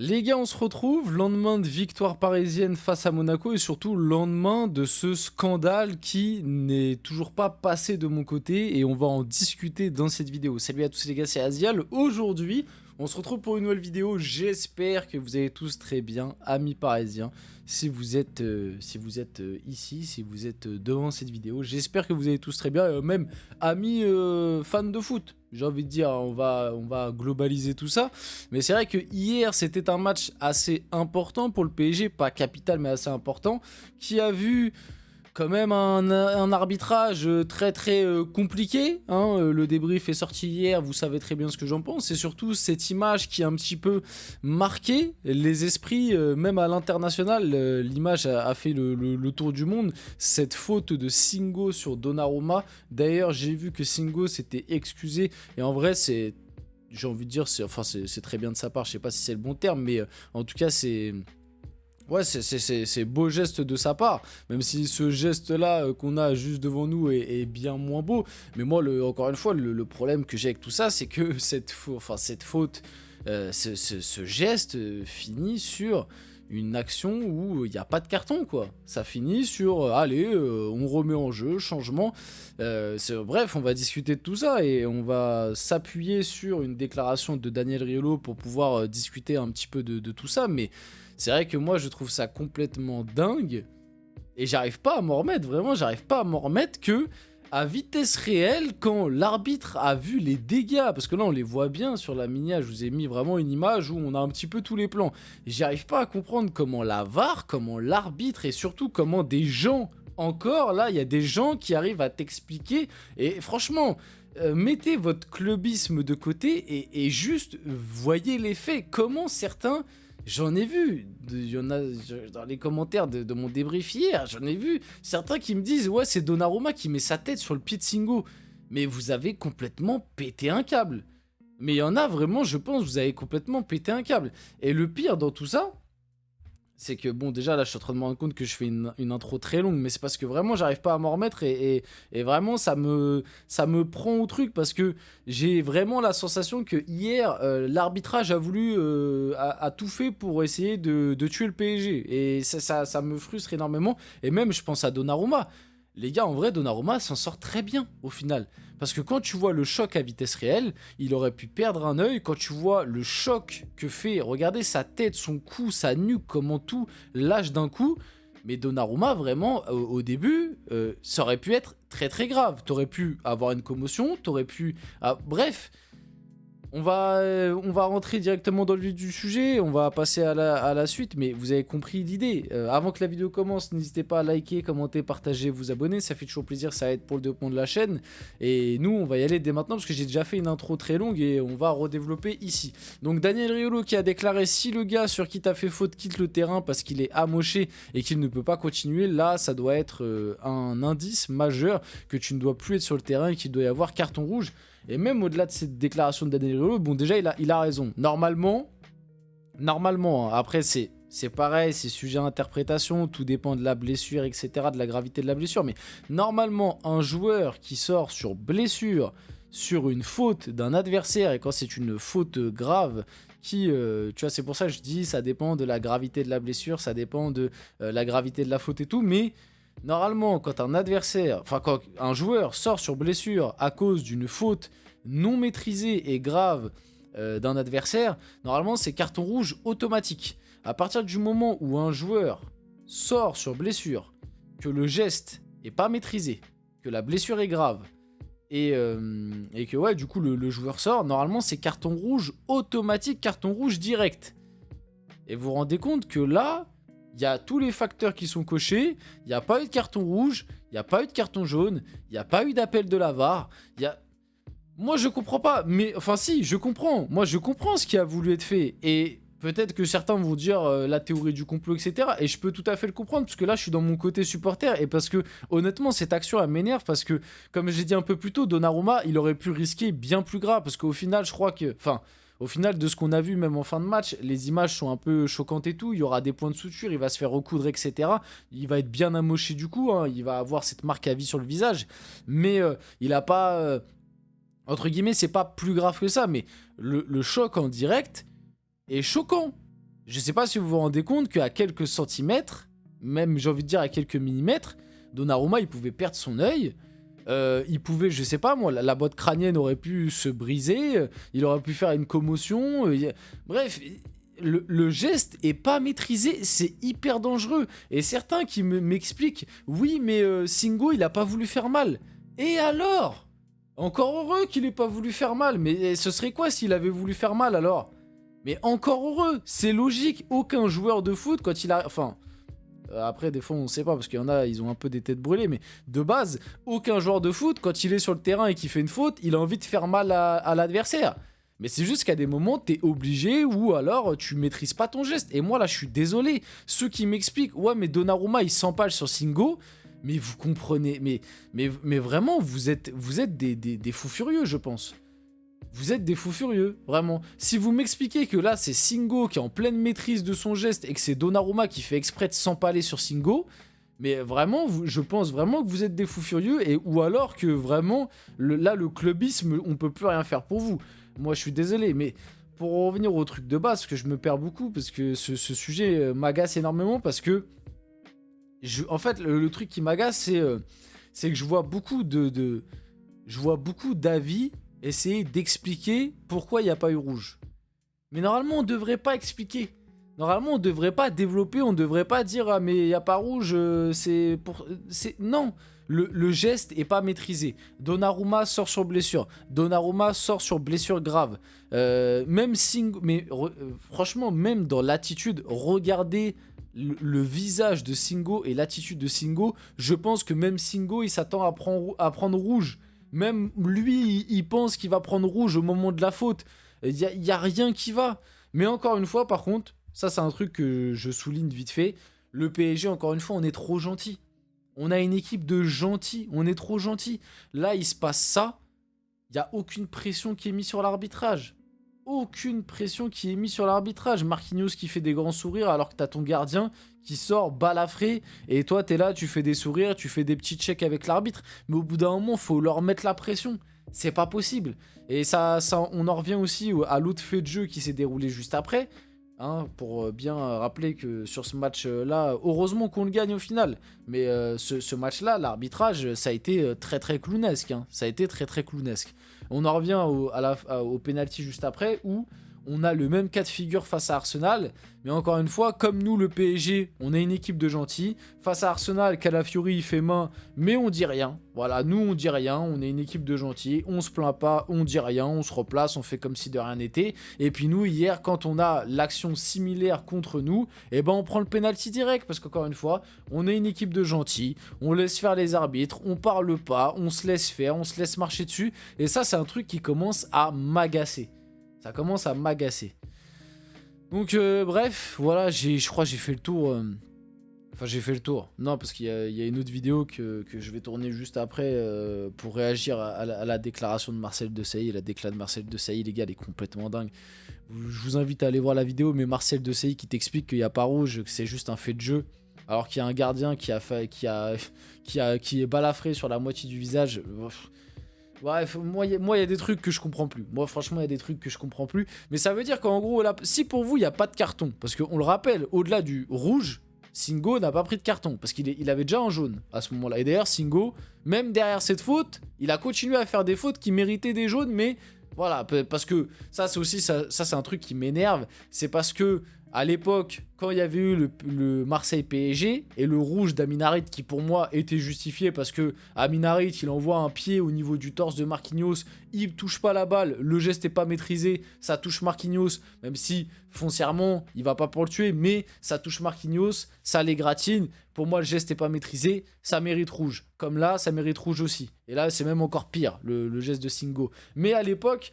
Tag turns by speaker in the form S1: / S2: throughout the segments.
S1: Les gars, on se retrouve lendemain de victoire parisienne face à Monaco et surtout lendemain de ce scandale qui n'est toujours pas passé de mon côté et on va en discuter dans cette vidéo. Salut à tous les gars, c'est Azial. Aujourd'hui, on se retrouve pour une nouvelle vidéo. J'espère que vous allez tous très bien, amis parisiens. Si vous êtes ici, si vous êtes devant cette vidéo, j'espère que vous allez tous très bien. Même amis fans de foot. J'ai envie de dire, on va globaliser tout ça. Mais c'est vrai que hier, c'était un match assez important pour le PSG, pas capital, mais assez important, qui a vu quand même un arbitrage très compliqué. Le débrief est sorti hier, vous savez très bien ce que j'en pense. Et surtout, cette image qui a un petit peu marqué les esprits, même à l'international. L'image a fait le tour du monde. Cette faute de Singo sur Donnarumma. D'ailleurs, j'ai vu que Singo s'était excusé. Et en vrai, c'est... J'ai envie de dire, c'est très bien de sa part. Je sais pas si c'est le bon terme, mais en tout cas, c'est... Ouais, c'est beau geste de sa part, même si ce geste-là qu'on a juste devant nous est bien moins beau. Mais moi, encore une fois, le problème que j'ai avec tout ça, c'est que cette faute, ce geste finit sur une action où il n'y a pas de carton, quoi. Ça finit sur, allez, on remet en jeu, changement. Bref, on va discuter de tout ça et on va s'appuyer sur une déclaration de Daniel Riolo pour pouvoir discuter un petit peu de tout ça, mais... C'est vrai que moi, je trouve ça complètement dingue. Et j'arrive pas à m'en remettre, vraiment, j'arrive pas à m'en remettre que, à vitesse réelle, quand l'arbitre a vu les dégâts, parce que là, on les voit bien sur la minière, je vous ai mis vraiment une image où on a un petit peu tous les plans. J'arrive pas à comprendre comment la VAR, comment l'arbitre, et surtout comment des gens, encore, là, il y a des gens qui arrivent à t'expliquer. Et franchement... mettez votre clubisme de côté et juste voyez les faits. Comment certains... J'en ai vu, il y en a dans les commentaires de mon débrief hier, j'en ai vu certains qui me disent « Ouais, c'est Donnarumma qui met sa tête sur le pied de Singo. » Mais vous avez complètement pété un câble. Mais il y en a vraiment, je pense, vous avez complètement pété un câble. Et le pire dans tout ça, c'est que bon, déjà là je suis en train de me rendre compte que je fais une intro très longue, mais c'est parce que vraiment j'arrive pas à m'en remettre et vraiment ça me prend au truc parce que j'ai vraiment la sensation que hier l'arbitrage a voulu a tout fait pour essayer de tuer le PSG et ça me frustre énormément. Et même je pense à Donnarumma. Les gars, en vrai, Donnarumma s'en sort très bien au final. Parce que quand tu vois le choc à vitesse réelle, il aurait pu perdre un œil. Quand tu vois le choc que fait, regardez sa tête, son cou, sa nuque, comment tout lâche d'un coup. Mais Donnarumma, vraiment, au début, ça aurait pu être très grave. T'aurais pu avoir une commotion, t'aurais pu... bref... On va rentrer directement dans le vif du sujet, on va passer à la suite, mais vous avez compris l'idée. Avant que la vidéo commence, n'hésitez pas à liker, commenter, partager, vous abonner, ça fait toujours plaisir, ça aide pour le développement de la chaîne. Et nous, on va y aller dès maintenant, parce que j'ai déjà fait une intro très longue et on va redévelopper ici. Donc Daniel Riolo qui a déclaré « Si le gars sur qui t'as fait faute quitte le terrain parce qu'il est amoché et qu'il ne peut pas continuer, là, ça doit être un indice majeur que tu ne dois plus être sur le terrain et qu'il doit y avoir carton rouge. » Et même au-delà de cette déclaration de Daniel Riolo, bon déjà il a raison. Normalement, hein, après c'est pareil, c'est sujet à interprétation, tout dépend de la blessure, etc., de la gravité de la blessure. Mais normalement, un joueur qui sort sur blessure, sur une faute d'un adversaire, et quand c'est une faute grave, tu vois, c'est pour ça que je dis, ça dépend de la gravité de la blessure, ça dépend de la gravité de la faute et tout, mais... Normalement, quand quand un joueur sort sur blessure à cause d'une faute non maîtrisée et grave d'un adversaire, normalement c'est carton rouge automatique. À partir du moment où un joueur sort sur blessure, que le geste est pas maîtrisé, que la blessure est grave, et que ouais, du coup le joueur sort, normalement c'est carton rouge automatique, carton rouge direct. Et vous vous rendez compte que là... Il y a tous les facteurs qui sont cochés, il n'y a pas eu de carton rouge, il n'y a pas eu de carton jaune, il n'y a pas eu d'appel de la VAR, Moi je comprends pas, mais enfin si, je comprends, moi je comprends ce qui a voulu être fait, et peut-être que certains vont dire la théorie du complot, etc. Et je peux tout à fait le comprendre, parce que là je suis dans mon côté supporter, et parce que honnêtement cette action elle m'énerve, parce que comme j'ai dit un peu plus tôt, Donnarumma il aurait pu risquer bien plus grave, parce qu'au final je crois que... Au final, de ce qu'on a vu, même en fin de match, les images sont un peu choquantes et tout. Il y aura des points de suture, il va se faire recoudre, etc. Il va être bien amoché du coup, hein. Il va avoir cette marque à vie sur le visage. Mais il n'a pas... entre guillemets, c'est pas plus grave que ça. Mais le choc en direct est choquant. je sais pas si vous vous rendez compte qu'à quelques centimètres, même j'ai envie de dire à quelques millimètres, Donnarumma il pouvait perdre son œil. Il pouvait, je sais pas moi, la boîte crânienne aurait pu se briser, il aurait pu faire une commotion. Bref, le geste est pas maîtrisé, c'est hyper dangereux. Et certains qui m'expliquent, oui, mais Singo il a pas voulu faire mal. Et alors? Encore heureux qu'il ait pas voulu faire mal, mais ce serait quoi s'il avait voulu faire mal alors? Mais encore heureux, c'est logique, aucun joueur de foot quand il a... Enfin... Après, des fois, on sait pas, parce qu'il y en a, ils ont un peu des têtes brûlées, mais de base, aucun joueur de foot, quand il est sur le terrain et qu'il fait une faute, il a envie de faire mal à l'adversaire. Mais c'est juste qu'à des moments, t'es obligé, ou alors tu maîtrises pas ton geste. Et moi, là, je suis désolé. Ceux qui m'expliquent, ouais, mais Donnarumma, il s'empale sur Singo, mais vous comprenez, mais vraiment, vous êtes des fous furieux, je pense. Vous êtes des fous furieux, vraiment. Si vous m'expliquez que là, c'est Singo qui est en pleine maîtrise de son geste et que c'est Donnarumma qui fait exprès de s'empaler sur Singo, mais vraiment, je pense vraiment que vous êtes des fous furieux, ou alors que vraiment, là, le clubisme, on peut plus rien faire pour vous. Moi, je suis désolé, mais pour revenir au truc de base, parce que je me perds beaucoup, parce que ce sujet m'agace énormément, parce que, en fait, le truc qui m'agace, c'est que je vois beaucoup d'avis essayer d'expliquer pourquoi il n'y a pas eu rouge. Mais normalement, on ne devrait pas expliquer. Normalement, on ne devrait pas développer, on ne devrait pas dire « Ah, mais il n'y a pas rouge, c'est pour... » Non, le geste n'est pas maîtrisé. Donnarumma sort sur blessure. Donnarumma sort sur blessure grave. Même Singo... Mais franchement, même dans l'attitude, regardez le visage de Singo et l'attitude de Singo. Je pense que même Singo, il s'attend à prendre rouge. Même lui, il pense qu'il va prendre rouge au moment de la faute. Il y a rien qui va. Mais encore une fois, par contre, ça c'est un truc que je souligne vite fait. Le PSG, encore une fois, on est trop gentil. On a une équipe de gentils. On est trop gentils. Là, il se passe ça. Il n'y a aucune pression qui est mise sur l'arbitrage. Aucune pression qui est mise sur l'arbitrage. Marquinhos qui fait des grands sourires alors que t'as ton gardien qui sort balafré et toi t'es là, tu fais des sourires, tu fais des petits checks avec l'arbitre. Mais au bout d'un moment, faut leur mettre la pression. C'est pas possible. Et ça, on en revient aussi à l'autre fait de jeu qui s'est déroulé juste après. Hein, pour bien rappeler que sur ce match-là, heureusement qu'on le gagne au final. Mais ce match-là, l'arbitrage, ça a été très très clownesque. Hein. Ça a été très très clownesque. On en revient au penalty juste après où on a le même cas de figure face à Arsenal. Mais encore une fois, comme nous, le PSG, on est une équipe de gentils. Face à Arsenal, Calafiori, il fait main, mais on dit rien. Voilà, nous, on dit rien. On est une équipe de gentils. On se plaint pas, on dit rien. On se replace, on fait comme si de rien n'était. Et puis nous, hier, quand on a l'action similaire contre nous, eh ben, on prend le penalty direct. Parce qu'encore une fois, on est une équipe de gentils. On laisse faire les arbitres. On parle pas. On se laisse faire. On se laisse marcher dessus. Et ça, c'est un truc qui commence à m'agacer. Ça commence à m'agacer. Donc bref, voilà, je crois que j'ai fait le tour. Enfin, j'ai fait le tour. Non, parce qu'il y a une autre vidéo que je vais tourner juste après pour réagir à la déclaration de Marcel Desailly. La déclaration de Marcel Desailly, les gars, elle est complètement dingue. Je vous invite à aller voir la vidéo, mais Marcel Desailly qui t'explique qu'il n'y a pas rouge, que c'est juste un fait de jeu. Alors qu'il y a un gardien qui est balafré sur la moitié du visage. Bref, moi, il y a des trucs que je comprends plus. Moi, franchement, il y a des trucs que je comprends plus. Mais ça veut dire qu'en gros, là, si pour vous, il n'y a pas de carton, parce qu'on le rappelle, au-delà du rouge, Singo n'a pas pris de carton, parce qu'il avait déjà un jaune à ce moment-là. Et d'ailleurs, Singo, même derrière cette faute, il a continué à faire des fautes qui méritaient des jaunes, mais voilà, parce que ça, c'est aussi, ça c'est un truc qui m'énerve. C'est parce que, à l'époque, quand il y avait eu le Marseille PSG et le rouge d'Amin Harit qui pour moi était justifié parce que Amin Harit il envoie un pied au niveau du torse de Marquinhos, il touche pas la balle, le geste n'est pas maîtrisé, ça touche Marquinhos, même si foncièrement il va pas pour le tuer, mais ça touche Marquinhos, ça l'égratigne. Pour moi le geste n'est pas maîtrisé, ça mérite rouge. Comme là, ça mérite rouge aussi. Et là c'est même encore pire, le geste de Singo. Mais à l'époque,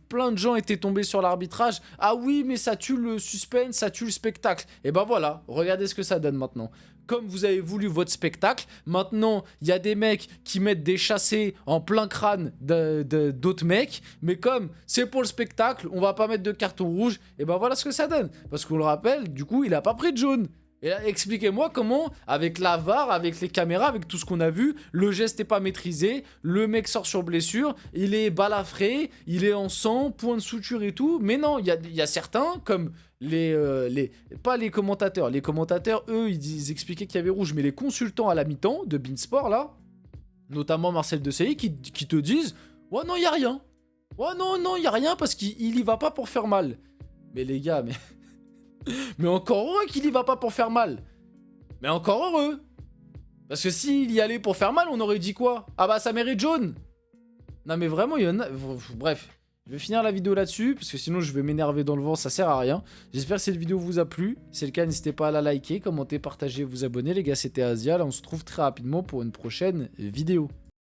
S1: plein de gens étaient tombés sur l'arbitrage. Ah oui, mais ça tue le suspense, ça tue le spectacle. Et ben voilà, regardez ce que ça donne maintenant. Comme vous avez voulu votre spectacle, maintenant il y a des mecs qui mettent des chassés en plein crâne d'autres mecs, mais comme c'est pour le spectacle, on va pas mettre de carton rouge, et ben voilà ce que ça donne. Parce qu'on le rappelle, du coup il a pas pris de jaune. Et là, expliquez-moi comment, avec la VAR, avec les caméras, avec tout ce qu'on a vu, le geste n'est pas maîtrisé, le mec sort sur blessure, il est balafré, il est en sang, point de suture et tout. Mais non, il y a certains, comme pas les commentateurs. Les commentateurs, eux, ils expliquaient qu'il y avait rouge. Mais les consultants à la mi-temps de Beansport, là, notamment Marcel Desailly, qui te disent « Ouais, non, il n'y a rien. Ouais, non, non, il n'y a rien parce qu'il y va pas pour faire mal. » Mais les gars, mais... Mais encore heureux qu'il y va pas pour faire mal. Mais encore heureux. Parce que s'il y allait pour faire mal, on aurait dit quoi? Ah bah ça mérite jaune. Non mais vraiment, il y en a... Bref, je vais finir la vidéo là-dessus, parce que sinon je vais m'énerver dans le vent, ça sert à rien. J'espère que cette vidéo vous a plu. Si c'est le cas, n'hésitez pas à la liker, commenter, partager, vous abonner. Les gars, c'était Asia. Là, on se retrouve très rapidement pour une prochaine vidéo.